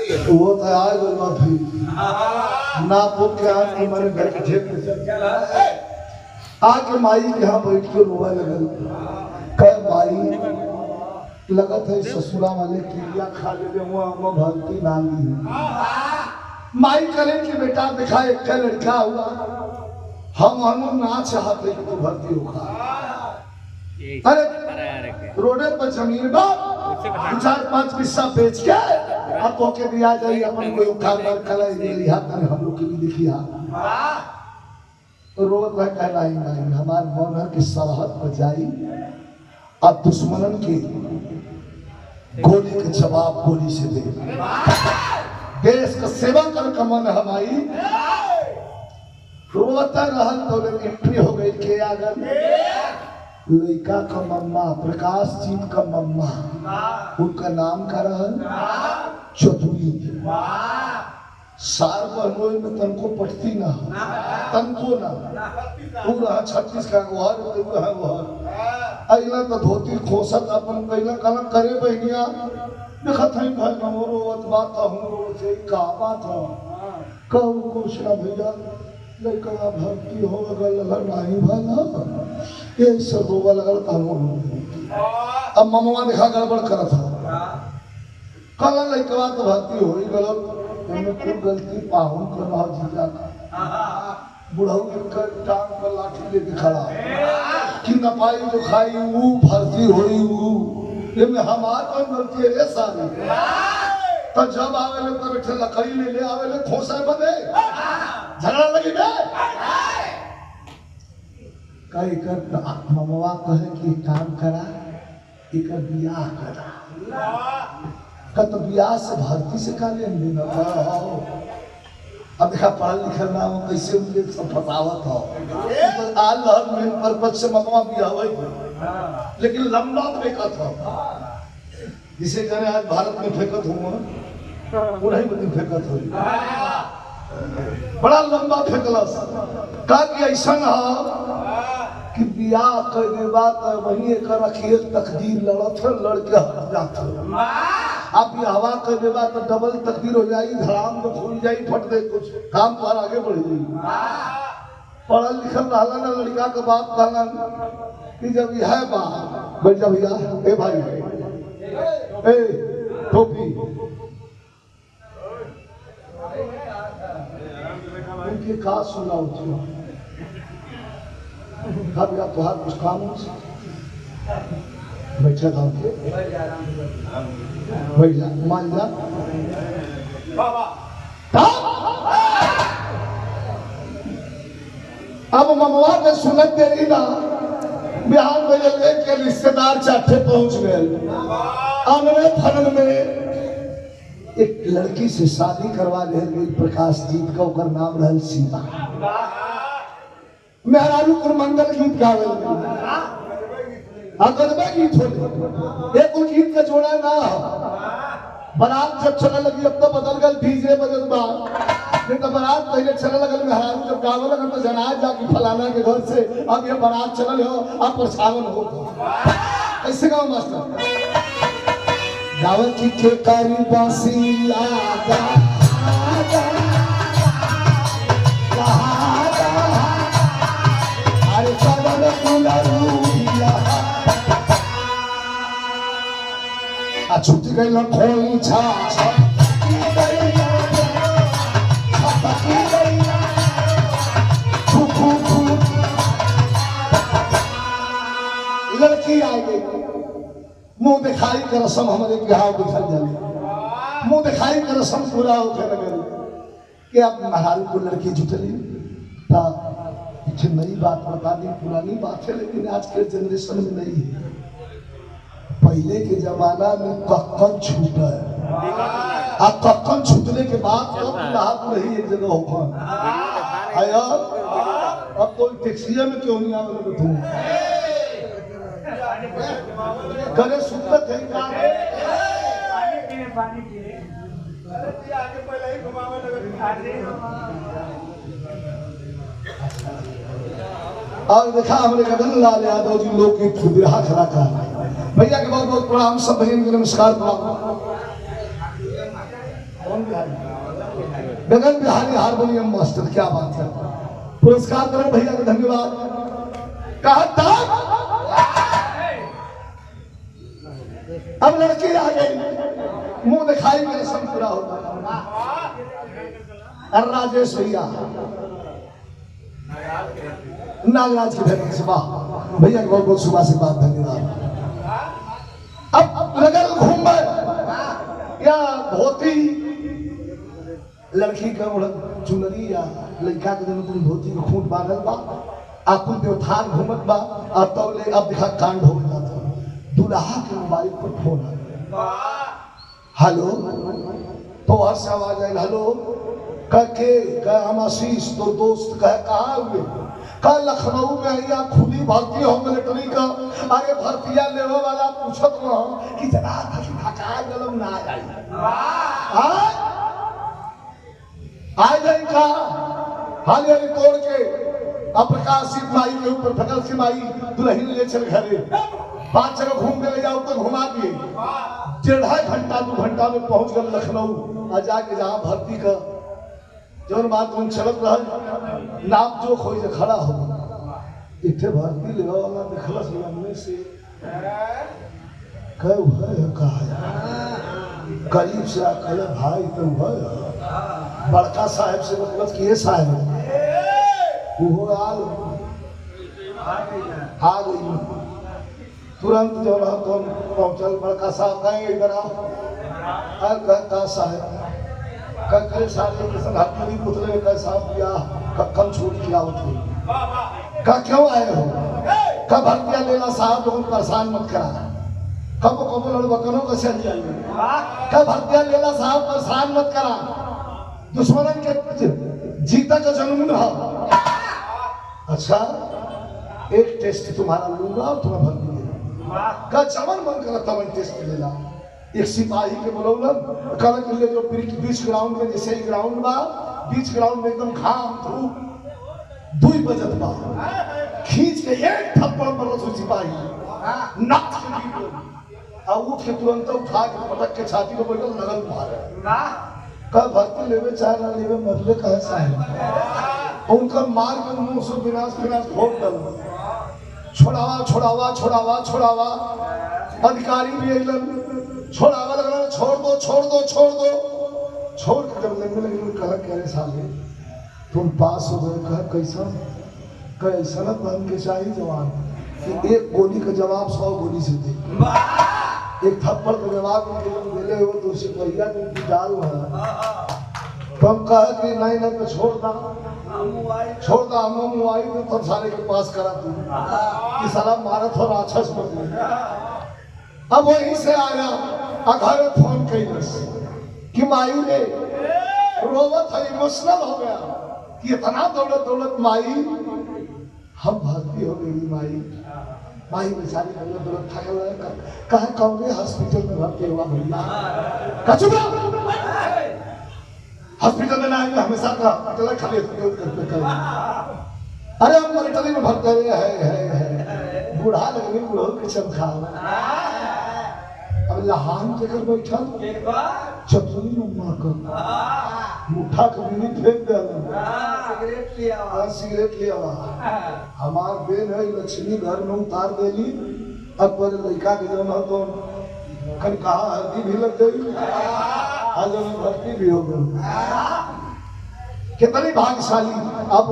वो तो आए बोलवा फिर ना पुक के आज हमारे घर के ठेक में आके माई के यहाँ बैठ के रोवा लगल कह माई लगत है ससुरा वाले क्रिया खा ले हुआ हम भक्ति नाम दी माई करे कि बेटा देखा एक लड़का हुआ हम ना चाहते कि तू भक्ति होगा। अरे रोडे पर जमीन बा 4-5 हिस्सा बेच के अब तो के दिया जाए अपन कोई खानदार कलाई दे लिया तने हम लोग के भी देखिया रोड रह कहना ही नहीं हमार मन है कि सरहद पर जाई अब दुश्मनन की गोली के जवाब गोली से दे देश का सेवा कर कमन हमारी रोता रहल तो एंट्री हो गई के आगर लड़का का मम्मा प्रकाश जीत का मम्मा उनका नाम का रहल चौधरी सार बहनोई में तनको पटती ना तनको ना पूरा 36 का घर अइला तो धोती खोसत अपन कइला कला करे बहनिया देखत है भाई हमरो बात हमरो से का बात है कहू कुछ ना भैया लड़का भक्ति हो गल नहीं भला ये सब रोवा लगल था अब मम्मा देखा गड़बड़ करत था कल लड़का तो भक्ति हो ही गल उन्हें कोई गलती पाहुन कर रहा जीजा का बुढ़ऊ कर टांग पर लाठी लेके खड़ा कि न पाई जो खाई वो भर्ती होई वो ये में हमार कौन गलती है रे सारी तो जब आवेले तो बैठे लकड़ी ले आवेले खोसा बने झगड़ा लगी बे कई कर ममवा कहे कि काम करा एक बियाह करा कत बियाह से भर्ती से का लेन देना अब देखा पढ़ल लिखल ना हो कैसे उनके सब फसावत हो तो आल हर में पर्पज से ममवा बियाह हुई लेकिन लंबा फेंकत हो जिसे जाने आज भारत में फेंकत हुआ उन्हीं में फेंकत हो बड़ा लंबा फेंकला का कि ऐसा ना कि बियाह कर दे बात वही कर खेल तकदीर लड़त है लड़के हट जात है आप ये हवा कर दे बात तो डबल तकदीर हो जाएगी धड़ाम तो खुल जाएगी फट दे कुछ काम पर आगे बढ़ जाएगी पढ़ल लिखल रहला ना लड़का का बाप कहला कि जब यह बात बैठ जा भैया ए भाई ए टोपी उनकी का सुना उठियो कब या तुहार कुछ काम हो बैठे था उनके भैया मान जा अब ममवा के सुनत देरी ना बिहार में लेके रिश्तेदार चाटे पहुंच गए आंगने फनन में एक लड़की से शादी करवा ले प्रकाश जीत का ओकर नाम रहल सीमा मेहरारू मंगल गीत गावे गजबे गीत हो एक गीत का जोड़ा ना बारात जब चलने लगी अब तो बदल गल डीजे बजत बा नहीं तो बारात पहले चलने लगल मेहरारू जब गावे लगल तो जनाज जाके फलाना के घर से अब ये बारात चलल हो अब परछावन हो कैसे गाओ मास्टर गावत की ठेकारी बांसी आगा आगा अरे चलन कुलरूया आ छुट्टी गई ना खोई छा लड़की आ गई मुंह दिखाई का रस्म हमारे बिहार दिखल जाए मुंह दिखाई का रस्म पूरा होके लगे कि अब महाराज को लड़की जुटली था पीछे नई बात बता दी पुरानी बात है लेकिन आज के जनरेशन में नहीं है पहले के जमाना में कक्कन छूटा है अब कक्कन छूटने के बाद तो राहत नहीं एक जगह होगा अब तो टैक्सिया में क्यों नहीं आवे तुम करे सुनत है पानी पीने आगे पहले ही घुमावे लगे और देखा हमने गगन लाल यादव जी लोकगीत बिरहा खड़ा का भैया के बहुत बहुत प्रणाम सब भैया के नमस्कार प्रणाम गगन बिहारी हारमोनियम मास्टर, क्या बात है। पुरस्कार करो भैया को, धन्यवाद। कहा था अब लड़की आ गई, मुंह दिखाई में रसम पूरा होगा। राजेश भैया नागराज की भेंट से वाह भैया बहुत बहुत सुबह से बात, धन्यवाद। अब लगल घूम या धोती लड़की का चुनरी या लड़का के दिन तुम धोती के खूंट बांधल बा, आपन देवथान घूमत बा। अब तो ले अब देखा कांड हो जाता, दुल्हा के मोबाइल पर फोन आ, हेलो, तो हर से आवाज आई, हेलो कह हम आशीष तो दोस्त कह कहा हुए, कल लखनऊ में आइया खुली भर्ती हो मिलिट्री का। अरे भर्तिया लेवे वाला पूछत रहो कि जना हटा गलम ना आ जाए का हाल यानी तोड़ के अप्रकाशित माई के ऊपर फटल सी माई दुल्हन ले चल घरे। 5 जगह घूम के ले जाओ तो घुमा दिए। 1.5 घंटा 2 घंटा में पहुंच गए लखनऊ। आ जाके जहाँ भर्ती का जौन बात तुम चलत रह नाप जो खोई से खड़ा हो इतने भर्ती ले वाला देखलस लम्बे से कह है कहा करीब से कहे भाई तुम है बड़का साहब से मतलब कि ये साहब वो आ गई तुरंत जो रहा तुम पहुंचल। बड़का साहब कहे इधर आओ। का साहब कल साले के संग हथेली पुतले का साहब किया कल छोड़ी किया होती का क्यों आए हो? कब भर्तिया लेला साहब लोगों परेशान मत करा। कब कब लड़ बकरों का चल जाइए। कब भर्तिया लेला साहब परेशान मत करा। दुश्मनन के जीता का जन्म रहा। अच्छा एक टेस्ट तुम्हारा लूंगा और तुम्हें भर्ती देगा। का चमन मन करा तमन टेस्ट लेला। एक सिपाही के बोलौलन कल के लिए जो बीच ग्राउंड में जैसे ही ग्राउंड बा बीच ग्राउंड में एकदम घाम धूप 2 बजत बा खींच के एक थप्पड़ मारल सिपाही नाक आ उठ के तुरंत उठा के पटक के छाती पे बैठल लगल मारे। का भर्ती लेवे चाहे ना लेवे मरले कहे साहब उनका मार के मुंह से विनाश फोड़ दल। छोड़ावा छोड़ावा छोड़ावा छोड़ावा अधिकारी भी अइलन छोड़ावा लगना छोड़ दो छोड़ दो छोड़ दो। छोड़ के जब लगने लगे कहा कह साले तुम पास हो गए। कहा कैसा कैसा बन के चाहिए जवान कि एक गोली का जवाब 100 गोली से दे। एक थप्पड़ का जवाब मिले हो तो उसे पहिया की डाल तुम कहा कि नहीं नहीं तो छोड़ दा हम मोबाइल में तब सारे के पास करा तू कि साला मारा थोड़ा अच्छा समझ। अब वहीं से आया घर फोन कैलस कि मायू ने रोवत है इमोशनल हो गया कि इतना दौलत दौलत माई हम भर्ती हो गई। माई बेचारी दौलत थकल कहे कौन हॉस्पिटल में भर्ती हुआ भैया कचुका हॉस्पिटल में ना आएंगे हमेशा का खाली अरे हम मिलिट्री में भर्ती हुए है बूढ़ा लगने बूढ़ो के चमखा अब लहान जगह बैठल चपली मम्मा को मुठा के बीड़ी फेंक दे सिगरेट ले आवा हमार बेन है लक्ष्मी घर में उतार देली। अब पर लड़का के जन हो तो कल कहा हल्दी भी लग गई आज भर्ती भी हो गई। कितनी भाग्यशाली। अब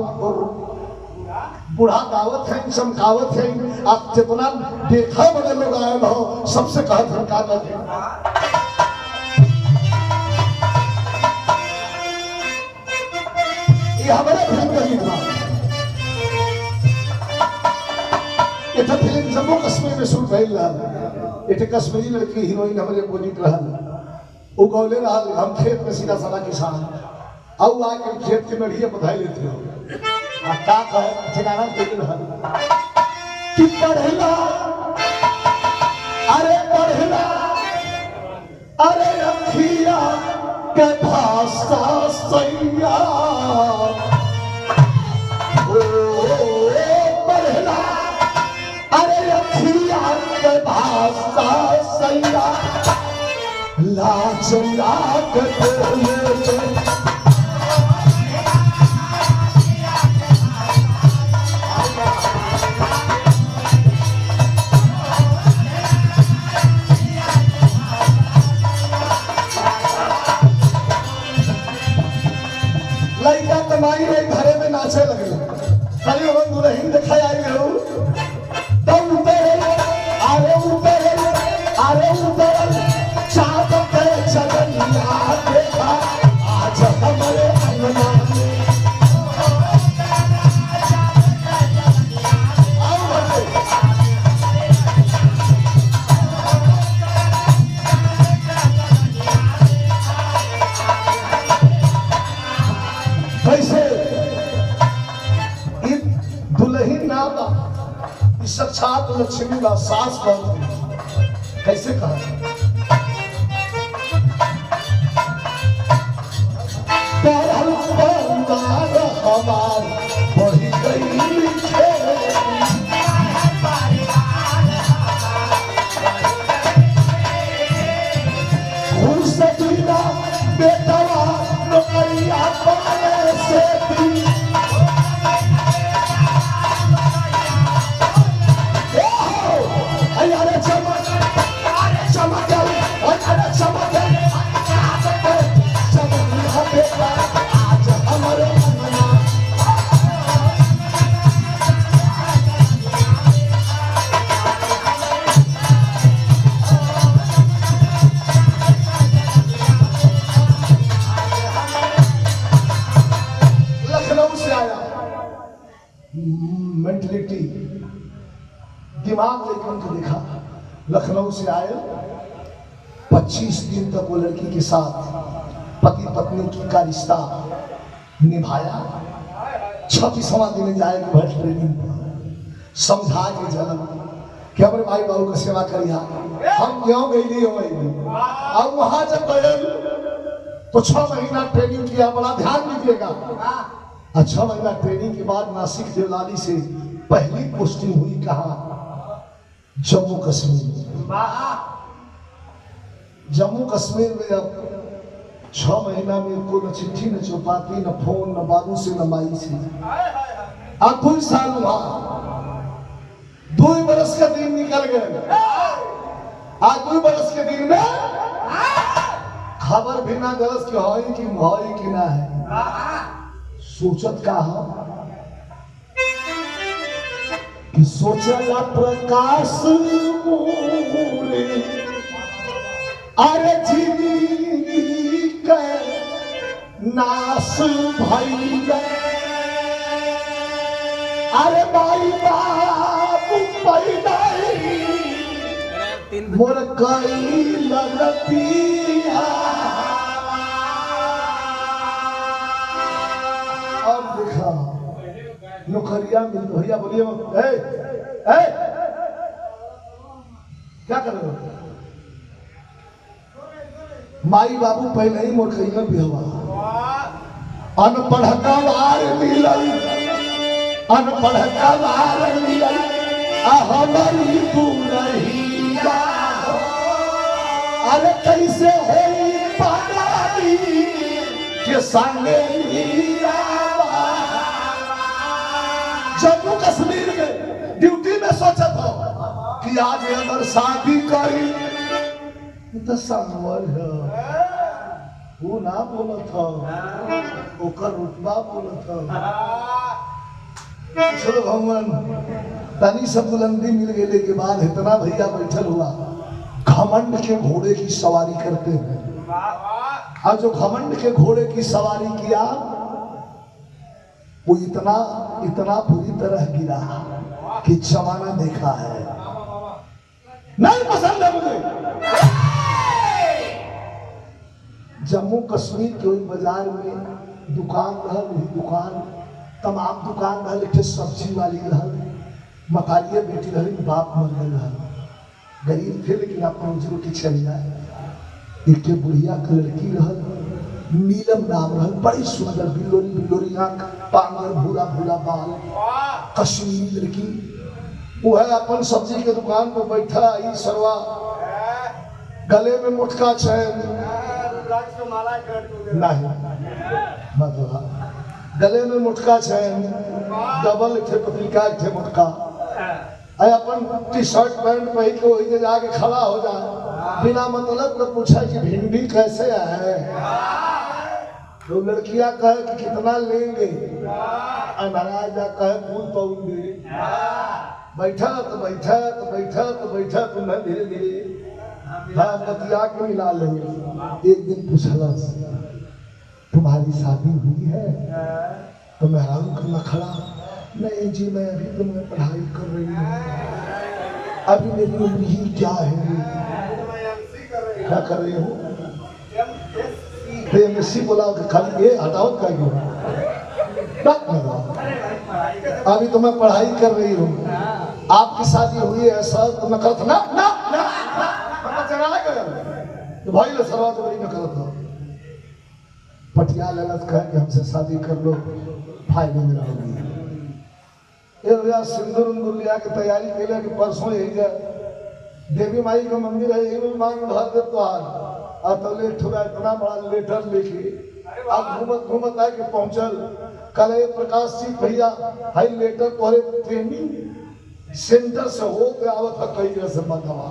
बूढ़ा दावत है चमकावत है आप जितना देखा बड़े लोग आए हो सबसे कहत है का कहते ये हमारे फिल्म का गीत था। ये फिल्म जम्मू कश्मीर में शूट भइल रहा। ये कश्मीरी लड़की हीरोइन हमारे अपोजिट रहा। वो गौले रहा हम खेत में सीधा साधा किसान अब आके खेत के बढ़िया बधाई लेते हो का ठिकाना कि पढ़ला अरे अखिया के भाषा सैया पढ़ला अरे अखिया के भाषा सैया लाज लाग के माई रे घरे में नाचे लगे खाली हम दुल्हन देखा आई गयो तब उतर अरे उतर चाँद पे चलनिया देखा आज हमारे अंगना में कैसे दुल्हन ना साक्षात लक्ष्मी का सास बन कैसे कहा हमार बढ़ी गई बेटा नौकरिया पाले से भी अरे चमक बेटा आज हमारे लखनऊ से आया मेंटलिटी दिमाग लेकर उनको देखा लखनऊ से आए 25 दिन तक वो लड़की के साथ पति पत्नी का रिश्ता निभाया 26वां दिन जाए भट ट्रेनिंग पर समझा के जन्म कि हमारे भाई बाबू का सेवा करिया हम क्यों गई अब वहां जब गए तो 6 महीना ट्रेनिंग किया बड़ा ध्यान दीजिएगा 6 महीना ट्रेनिंग के बाद नासिक देवलाली से पहली पोस्टिंग हुई कहा जम्मू कश्मीर जम्मू कश्मीर में अब 6 महीना में को न चिट्ठी न चौपाती न फोन न बाबू से न माई से अब 2 साल वहां 2 बरस का दिन निकल गए आज 2 बरस के दिन में खबर भी ना गलत की होई कि ना है सोचत का कि सोचला प्रकाश मूले अरे जिंदगी के नाश भइल अरे माई बाबू पैदाई मोर कई लगतिया अब देखा नौकरिया मिल भैया बोलिए क्या कर रहे हो माई बाबू पहले ही मोर कई भी हवा अनपढ़ का वार मिलल अनपढ़ का वार मिलल हमारी दुल्हनिया अरे कैसे होई पानी के संगे जम्मू कश्मीर में ड्यूटी में सोचा था कि आज अगर शादी करी तो संवर वो ना बोला था ओकर रुतबा बोला था चलो भगवान तनी सब बुलंदी मिल गए के बाद इतना भैया बैठल हुआ घमंड के घोड़े की सवारी करते हैं और जो घमंड के घोड़े की सवारी किया वो इतना बुरी तरह गिरा कि जमाना देखा है नहीं पसंद है मुझे जम्मू कश्मीर के वही बाजार में दुकान रहल वही दुकान तमाम दुकान रहल एक सब्जी वाली रहल मकानिया बेटी रहल बाप मर गए रहल गरीब थे लेकिन अपने उजरों की चल जाए एक बुढ़िया के लड़की रहल नीलम नाम रहल बड़ी सुंदर बिलोरी बिलोरी आंख पांगर भूरा भूरा बाल कश्मीरी लड़की वो है अपन सब्जी के दुकान पर बैठा आई सरवा गले में मुटका चैन नहीं गले में मुटका चैन डबल थे पत्रिका थे मुटका अपन टी शर्ट पैंट पहन के वही जाके खड़ा हो जाए बिना मतलब तो पूछा कि भिंडी कैसे है तो लड़कियां कहे कि कितना लेंगे, महाराज कहे फूल पाऊंगे। बैठत बैठत बैठत बैठत मैं धीरे धीरे बतिया के मिला ले। एक दिन पूछला तुम्हारी शादी हुई है? तो मैं हैरान करना खड़ा, नहीं जी मैं अभी तो मैं पढ़ाई कर रही हूँ, अभी मेरी उम्र ही क्या है। क्या कर रही हूँ? एमएससी बोला खाली ये हटाओ क्या क्यों? अभी तो मैं पढ़ाई कर रही हूँ, आपकी शादी हुई है सर? तो मैं करता ना ना ना तो भाई लो सरवा तो बड़ी में करता पटिया ललत कह के हमसे शादी कर लो, फायदे में रहोगी। ये सिंदूर उंदूर लिया के तैयारी के लिए कि परसों यही जाए देवी माई का मंदिर है, यही में मांग भर दे तो आज तो लेट हुआ, इतना बड़ा लेटर लिखी अब घूमत घूमत आके पहुंचल। कल प्रकाश सिंह भैया हाई लेटर तोरे ट्रेनिंग सेंटर से हो के आवत कई जगह से मंगवा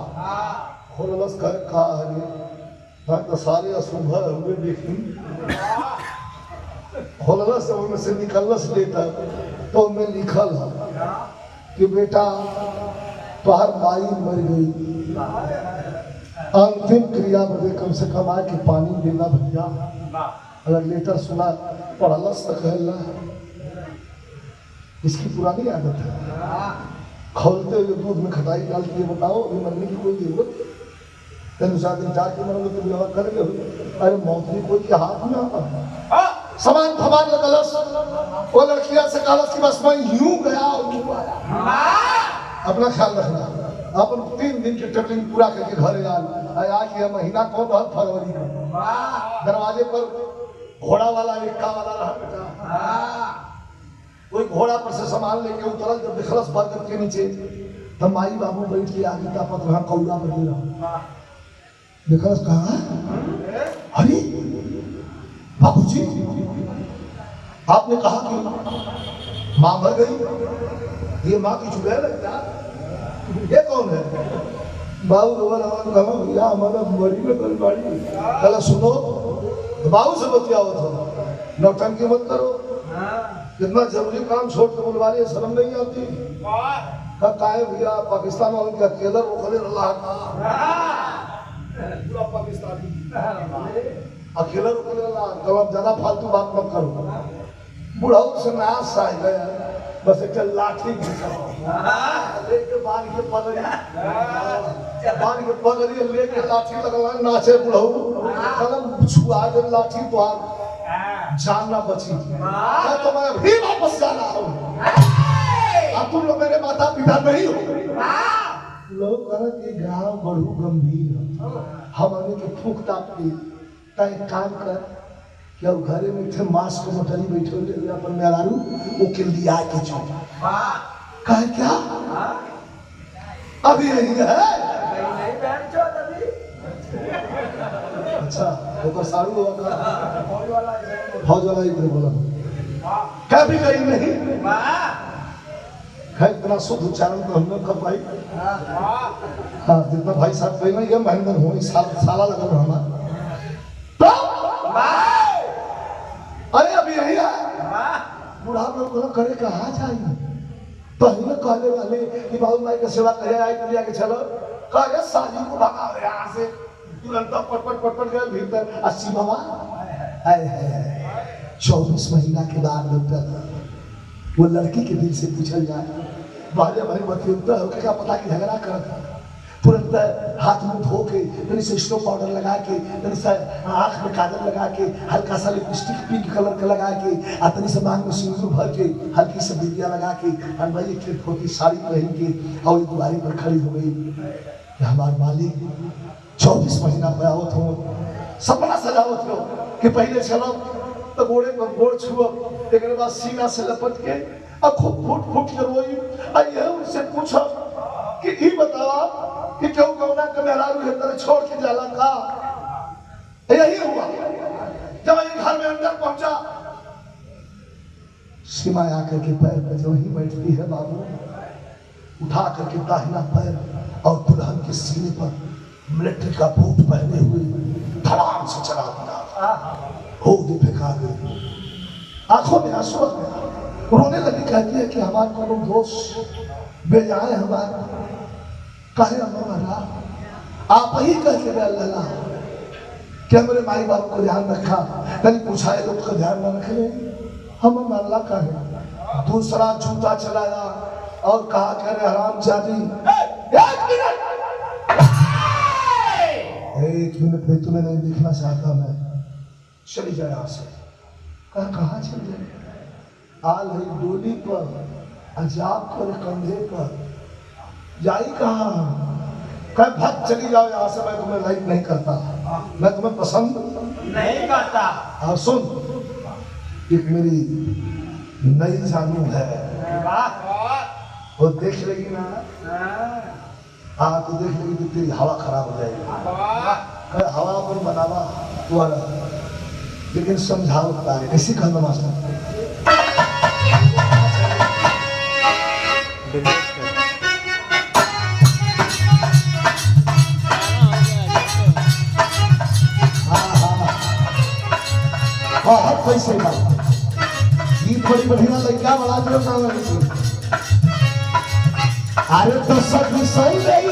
खोलस कहे का है तो सारे अशुभ हुए देखी खोलस उनमें से निकलस लेटर तो उनमें लिखल है कि बेटा तुहार माई मर गई, अंतिम क्रिया बदे कम से कम आके पानी देना भैया। अगर लेटर सुना पढ़लस तो कहला इसकी पुरानी आदत है, खोलते हुए दूध में खटाई डाल के बताओ अभी मरने की कोई जरूरत तेन दिन जाके मरोगे तो विवाह करेंगे। अरे मौत भी कोई के हाथ में आता सामान फमान लगलस वो लड़कियां से कहलस कि बस मैं यूं गया और यूं आया। अपना ख्याल रखना, अपन 3 दिन की ट्रेनिंग पूरा करके घर आज यह महीना कौन रहा? फरवरी का। दरवाजे पर घोड़ा वाला इक्का वाला रहा बेटा, कोई घोड़ा पर से सामान लेके उतरल जब दिखलस बरगद के नीचे तब माई बाबू बैठ के आगे तापत रहा कौड़ा बदल रहा दिखलस कहा अरे बाबूजी आपने कहा कि मां मर गई, ये मां की चुड़ैल है क्या? ये कौन है? बाबू कहा भैया हमारा मरी में कल बाड़ी कल सुनो तो बाबू से बतियाओ था, नौटंकी मत करो, कितना जरूरी काम छोड़ के बुलवारी शर्म नहीं आती। का है भैया पाकिस्तान वालों के अकेला रोकले अल्लाह पूरा पाकिस्तानी अकेला रोकले अल्लाह कल ज्यादा फालतू बात मत करो। बुढ़ाऊ से नाश आ गया बस एक लाठी लेके बांध के पगड़ी लेके लाठी लगला नाचे बुढ़ऊ कलम छुआ दे लाठी तो जान ना बची तो मैं भी वापस जाना हूँ। अब तुम लोग मेरे माता पिता नहीं हो। लोग कह कि गाँव बड़ू गंभीर हमारे के फूक ताप के तय काम कर क्या घरे में थे मास्क को मोटरी बैठे ले अपन मेलारू वो के लिया के चो कह क्या अभी यही है। अच्छा वो सारू होगा फौज वाला इधर बोला क्या भी कहीं नहीं है इतना शुद्ध उच्चारण तो हमने कर पाई। हाँ जितना भाई साहब कहीं ये महेंद्र हो साला लगा रहना अरे अभी यही है। बुढ़ा लोग को करे कहा जाए पहले कहने वाले कि बाबू माई का सेवा करे आई करिया के चलो कहे शादी को भगा यहाँ से तुरंत पटपट पटपट गए भीतर 80 बाबा 24 महीना के बाद डॉक्टर वो लड़की के दिल से पूछल जाए बारे भाई बतियों हो क्या पता कि झगड़ा कर तुरंत हाथ मुंह धो के तनी से स्नो पाउडर लगा के तनी से आँख में काजल लगा के हल्का सा लिपस्टिक पिंक कलर का लगा के और तनी से मांग में सिंदूर भर के हल्की सी बिंदिया लगा के और भाई एक छोटी साड़ी पहन के और दुआरे पर खड़ी हो गई। हमारे मालिक 24 महीना बयावत हो सपना सजावत हो कि पहले चलो तो गोड़े पर गोड़ छुओ एक बाद सीना से लपट के और खूब फूट फूट के रोई और उनसे पूछो कि ही बतावा कि क्यों गौना के मेहरारू है तेरे छोड़ के जाला का। यही हुआ जब ये घर में अंदर पहुंचा सीमा आकर के पैर पे जो ही बैठती है बाबू उठा करके दाहिना पैर और दुल्हन के सीने पर मिलिट्री का बूट पहने हुए धड़ाम से चला दिया। हो गई फेंका गई, आंखों में आंसू आ गया, रोने लगी। कहती है कि हमारे को दोस्त बेजाए हमारे कहे हमारा आप ही कह के अल्लाह क्या मेरे माई बाप को ध्यान रखा, कहीं पूछा है लोग का ध्यान न रखे, हम अल्लाह का है। दूसरा जूता चलाया और कहा कह रहे हराम जादी एक मिनट में तुम्हें नहीं देखना चाहता मैं, चली जाए यहाँ से। कहाँ चल जाए, आल है डोली पर अजाब पर कंधे पर, जाई कहाँ, कह भाग चली जाओ यहाँ से, मैं तुम्हें लाइक नहीं करता, मैं तुम्हें पसंद नहीं करता। और सुन, एक मेरी नई जानू है, वो देख लेगी ना, हाँ तो देख लेगी तो तेरी हवा खराब हो जाएगी। हवा पर बनावा तुम्हारा, लेकिन समझाओ तारे कैसी कहना मास्टर। बहुत पैसे का ये बड़ी बढ़िया लड़का बड़ा जो अरे तो सब सही नहीं